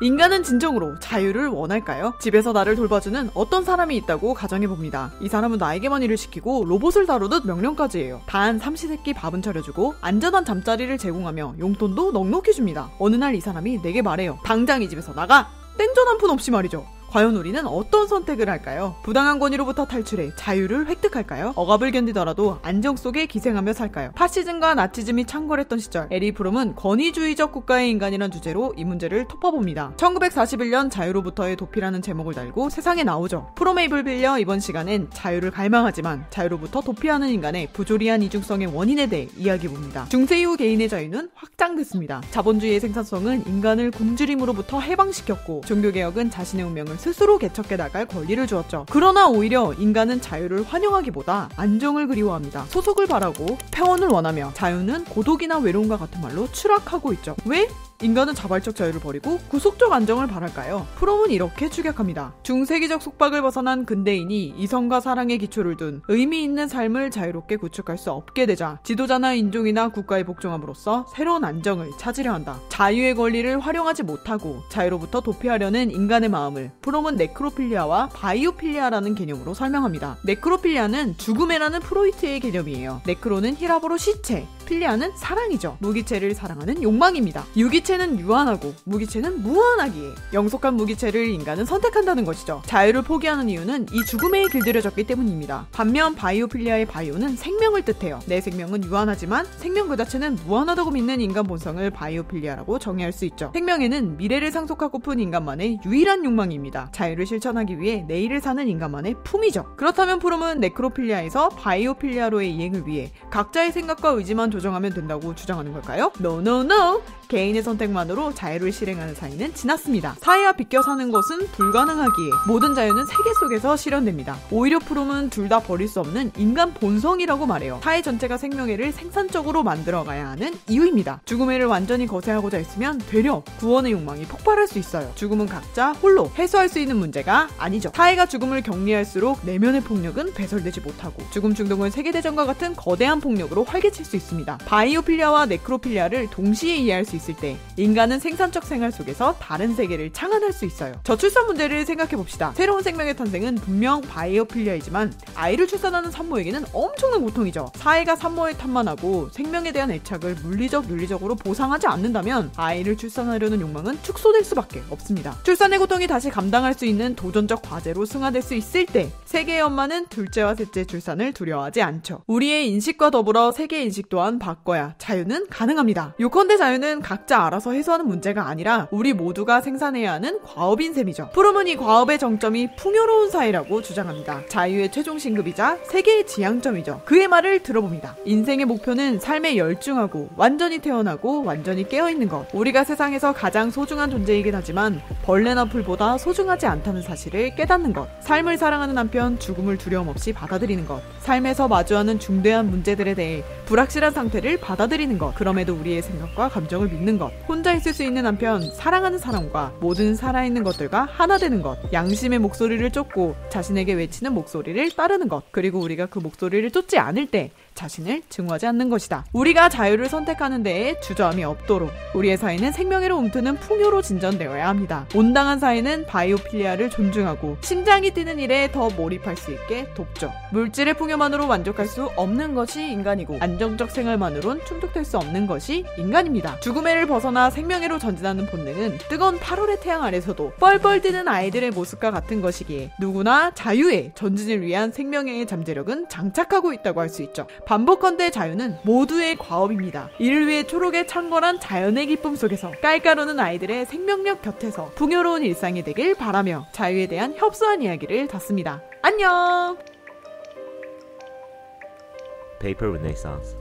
인간은 진정으로 자유를 원할까요? 집에서 나를 돌봐주는 어떤 사람이 있다고 가정해봅니다. 이 사람은 나에게만 일을 시키고 로봇을 다루듯 명령까지 해요. 단 삼시세끼 밥은 차려주고 안전한 잠자리를 제공하며 용돈도 넉넉히 줍니다. 어느 날 이 사람이 내게 말해요. 당장 이 집에서 나가! 땡전 한 푼 없이 말이죠. 과연 우리는 어떤 선택을 할까요? 부당한 권위로부터 탈출해 자유를 획득할까요? 억압을 견디더라도 안정 속에 기생하며 살까요? 파시즘과 나치즘이 창궐했던 시절, 에리 프롬은 권위주의적 국가의 인간이란 주제로 이 문제를 톱어봅니다. 1941년 자유로부터의 도피라는 제목을 달고 세상에 나오죠. 프롬의 입을 빌려 이번 시간엔 자유를 갈망하지만 자유로부터 도피하는 인간의 부조리한 이중성의 원인에 대해 이야기해봅니다. 중세 이후 개인의 자유는 확장됐습니다. 자본주의의 생산성은 인간을 굶주림으로부터 해방시켰고 종교개혁은 자신의 운명을 스스로 개척해 나갈 권리를 주었죠. 그러나 오히려 인간은 자유를 환영하기보다 안정을 그리워합니다. 소속을 바라고 평온을 원하며 자유는 고독이나 외로움과 같은 말로 추락하고 있죠. 왜? 인간은 자발적 자유를 버리고 구속적 안정을 바랄까요? 프롬은 이렇게 추격합니다. 중세기적 속박을 벗어난 근대인이 이성과 사랑의 기초를 둔 의미 있는 삶을 자유롭게 구축할 수 없게 되자 지도자나 인종이나 국가에 복종함으로써 새로운 안정을 찾으려 한다. 자유의 권리를 활용하지 못하고 자유로부터 도피하려는 인간의 마음을 프롬은 네크로필리아와 바이오필리아라는 개념으로 설명합니다. 네크로필리아는 죽음이라는 프로이트의 개념이에요. 네크로는 히라보로 시체, 필리아는 사랑이죠. 무기체를 사랑하는 욕망입니다. 유기체는 유한하고 무기체는 무한하기에 영속한 무기체를 인간은 선택한다는 것이죠. 자유를 포기하는 이유는 이 죽음에 길들여졌기 때문입니다. 반면 바이오필리아의 바이오는 생명을 뜻해요. 내 생명은 유한하지만 생명 그 자체는 무한하다고 믿는 인간 본성을 바이오필리아라고 정의할 수 있죠. 생명에는 미래를 상속하고픈 인간만의 유일한 욕망입니다. 자유를 실천하기 위해 내일을 사는 인간만의 품이죠. 그렇다면 프롬은 네크로필리아에서 바이오필리아로의 이행을 위해 각자의 생각과 의지만 조정하면 된다고 주장하는 걸까요? No. 개인의 선택만으로 자유를 실행하는 사회는 지났습니다. 사회와 비껴 사는 것은 불가능하기에 모든 자유는 세계 속에서 실현됩니다. 오히려 프롬은 둘 다 버릴 수 없는 인간 본성이라고 말해요. 사회 전체가 생명애를 생산적으로 만들어가야 하는 이유입니다. 죽음애를 완전히 거세하고자 했으면 되려 구원의 욕망이 폭발할 수 있어요. 죽음은 각자 홀로 해소할 수 있는 문제가 아니죠. 사회가 죽음을 격리할수록 내면의 폭력은 배설되지 못하고 죽음 중독은 세계대전과 같은 거대한 폭력으로 활개칠 수 있습니다. 바이오필리아와 네크로필리아를 동시에 이해할 수 있을 때 인간은 생산적 생활 속에서 다른 세계를 창안할 수 있어요. 저출산 문제를 생각해봅시다. 새로운 생명의 탄생은 분명 바이오필리아이지만 아이를 출산하는 산모에게는 엄청난 고통이죠. 사회가 산모의 탓만 하고 생명에 대한 애착을 물리적, 윤리적으로 보상하지 않는다면 아이를 출산하려는 욕망은 축소될 수밖에 없습니다. 출산의 고통이 다시 감당할 수 있는 도전적 과제로 승화될 수 있을 때 세계의 엄마는 둘째와 셋째 출산을 두려워하지 않죠. 우리의 인식과 더불어 세계의 인식 또한 바꿔야 자유는 가능합니다. 요컨대 자유는 각자 알아서 해소하는 문제가 아니라 우리 모두가 생산해야 하는 과업인 셈이죠. 프롬은 이 과업의 정점이 풍요로운 사회라고 주장합니다. 자유의 최종 신급이자 세계의 지향점이죠. 그의 말을 들어봅니다. 인생의 목표는 삶에 열중하고 완전히 태어나고 완전히 깨어있는 것. 우리가 세상에서 가장 소중한 존재이긴 하지만 벌레나 풀보다 소중하지 않다는 사실을 깨닫는 것. 삶을 사랑하는 한편 죽음을 두려움 없이 받아들이는 것. 삶에서 마주하는 중대한 문제들에 대해 불확실한 상태를 받아들이는 것. 그럼에도 우리의 생각과 감정을 믿는 것. 혼자 있을 수 있는 한편 사랑하는 사람과 모든 살아있는 것들과 하나 되는 것. 양심의 목소리를 쫓고 자신에게 외치는 목소리를 따르는 것. 그리고 우리가 그 목소리를 쫓지 않을 때 자신을 증오하지 않는 것이다. 우리가 자유를 선택하는 데에 주저함이 없도록 우리의 사회는 생명애로 움트는 풍요로 진전되어야 합니다. 온당한 사회는 바이오필리아를 존중하고 심장이 뛰는 일에 더 몰입할 수 있게 돕죠. 물질의 풍요만으로 만족할 수 없는 것이 인간이고 안정적 생활만으론 충족될 수 없는 것이 인간입니다. 죽음애를 벗어나 생명애로 전진하는 본능은 뜨거운 8월의 태양 아래서도 뻘뻘 뛰는 아이들의 모습과 같은 것이기에 누구나 자유의 전진을 위한 생명애의 잠재력은 장착하고 있다고 할 수 있죠. 반복컨대 자유는 모두의 과업입니다. 이를 위해 초록에 창궐한 자연의 기쁨 속에서 깔깔우는 아이들의 생명력 곁에서 풍요로운 일상이 되길 바라며 자유에 대한 협소한 이야기를 닫습니다. 안녕! Paper Renaissance